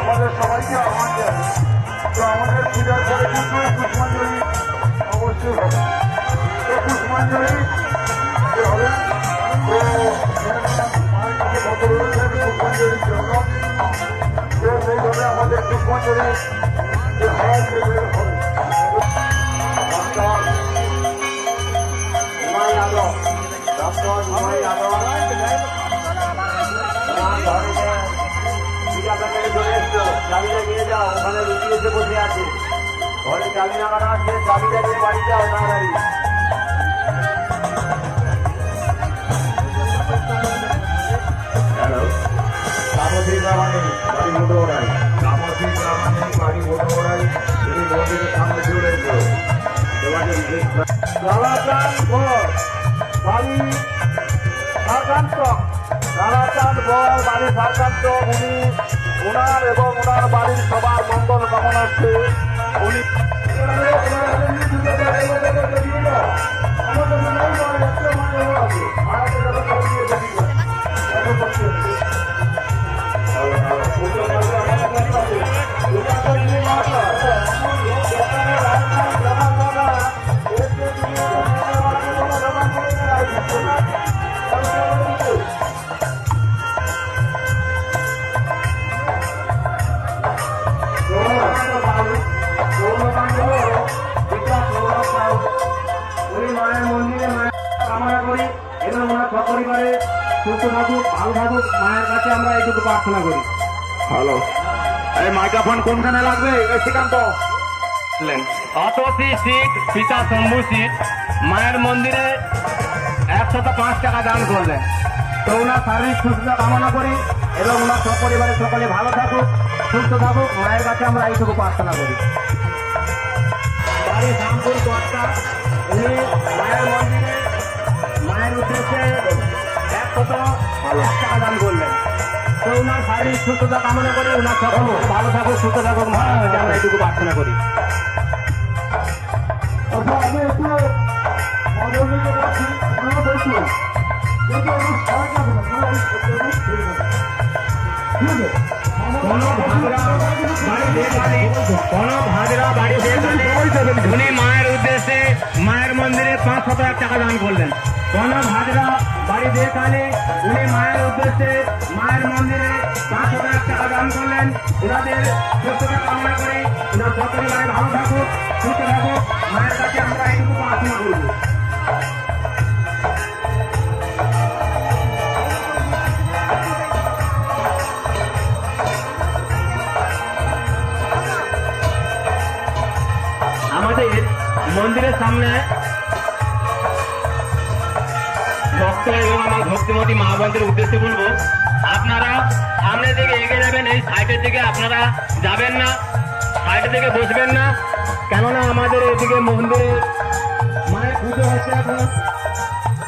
আমাদের সবাইকে আহ্বান জানাই। তো আমাদের পূজার পরে কিন্তু পুষ্পাঞ্জলি অবশ্যই হবে। তো পুষ্পাঞ্জলি হবে, তো পুষ্পাঞ্জলির জন্য তো সেইভাবে আমাদের পুষ্পাঞ্জলি হবে। চাবিটা নিয়ে যাও, ওখানে রুটি এসে বসে আছে, ঘরে চাবি লাগানো আছে, চাবিটা নিয়ে বাড়ি যাও তাড়াতাড়ি। হ্যালো, কামতি গ্রামানি বাড়ি মোটরাই, কামতি গ্রামানি বাড়ি মোটরাই, তুমি মন্দিরের সামনে চলে এসো। লালাচাঁদ ঘোষ বাড়ি সারকান্ত, লালাচাঁদ ঘোষ বাড়ি সারকান্ত, উনি ওনার এবং ওনার বাড়ির সবার মঙ্গল কামনার্থে উনি মায়ের মন্দিরে মায়ের কামনা করি এবং ওনার সপরিবারে সুস্থ থাকুক, ভালো থাকুক, মায়ের কাছে আমরা এইটুকু প্রার্থনা করি। হ্যালো, এই মাইক্রোফোন কোনখানে লাগবে? শ্রীকান্ত অতসী সিট পিতা শম্ভু সিট মায়ের মন্দিরে 105 টাকা দান করলেন। তো ওনার শারীরিক সুস্থতা কামনা করি এবং ওনার সপরিবারে সকলে ভালো থাকুক, সুস্থ থাকুক, মায়ের কাছে আমরা এইটুকু প্রার্থনা করি। বাড়ি শ্যামপুর কর্তা, উনি মায়ের মন্দিরে মায়ের উদ্দেশ্যে 101 টাকা দান করলেন। তো ওনার শারীরিক সুস্থতা কামনা করি, ওনার সকলে ভালো থাকুক, সুস্থ থাকুক, মায়ের কাছে আমরা এইটুকু প্রার্থনা করি। আমি একটু উনি মায়ের উদ্দেশ্যে মায়ের মন্দিরে 500 টাকা দান করলেন। কোন ভাজরা বাড়ি দেখালে উনি মায়ের উদ্দেশ্যে মায়ের মন্দিরে 500 টাকা দান করলেন। ওনাদের সুস্থতা কামনা করে ওনার সপরিবারে ভালো থাকুক, সুস্থ থাকুক, মায়ের কাছে আমরা এইটুকু প্রার্থনা করব। আমাদের মন্দিরের সামনে ভক্ত এবং আমার ভক্তিমতী মা বোনদের উদ্দেশ্যে বলবো, আপনারা সামনের দিকে এগিয়ে যাবেন, এই সাইডের দিকে আপনারা যাবেন না, সাইডের দিকে বসবেন না, কেননা আমাদের এদিকে মন্দিরে মায়ের পুজো হচ্ছে, এখন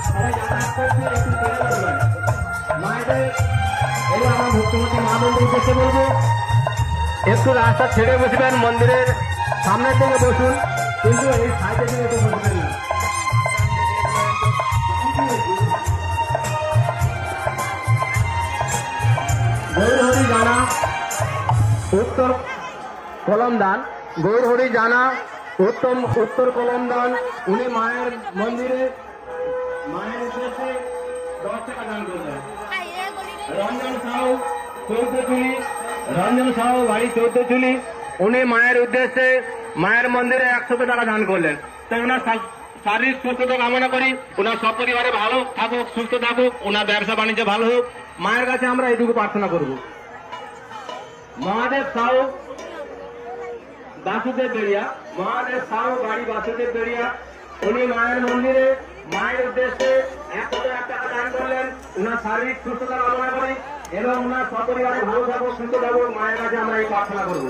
সবাই যাতায়াত করছে, একটু ছেড়ে বসবেন মায়েদের। এই আমার ভক্তিমতী মা বোনদের উদ্দেশ্যে বলবো, একটু রাস্তা ছেড়ে বসবেন, মন্দিরের সামনের দিকে বসুন, কিন্তু এই সাইডের দিকে একটু বসবেন না। গৌরহরি জানা উত্তর কলমদান, গৌরহরি জানা উত্তর কলমদান, উনি মায়ের মন্দিরে মায়ের উদ্দেশ্যে 10 টাকা দান করলেন। রঞ্জন সাহু চৌদ্দচুলি, রঞ্জন সাহু বাড়ি চৌদ্দচুলি, উনি মায়ের উদ্দেশ্যে মায়ের মন্দিরে 100 টাকা দান করলেন। তাই ওনার শারীরিক সুস্থতা কামনা করি, ওনার সপরিবারে ভালো থাকুক, সুস্থ থাকুক, ওনার ব্যবসা বাণিজ্য ভালো হোক, মায়ের কাছে আমরা এইটুকু প্রার্থনা করব। মহাদেব সাহু বাসুদেব বেড়িয়া, মহাদেব সাহু বাড়ি বাসুদেব বেড়িয়া, উনি মায়ের মন্দিরে মায়ের উদ্দেশ্যে 100 টাকা দান করলেন। ওনার শারীরিক সুস্থতা কামনা করি এবং ওনার সপরিবারে ভালো থাকুক, সুস্থ থাকুক, মায়ের কাছে আমরা এই প্রার্থনা করব।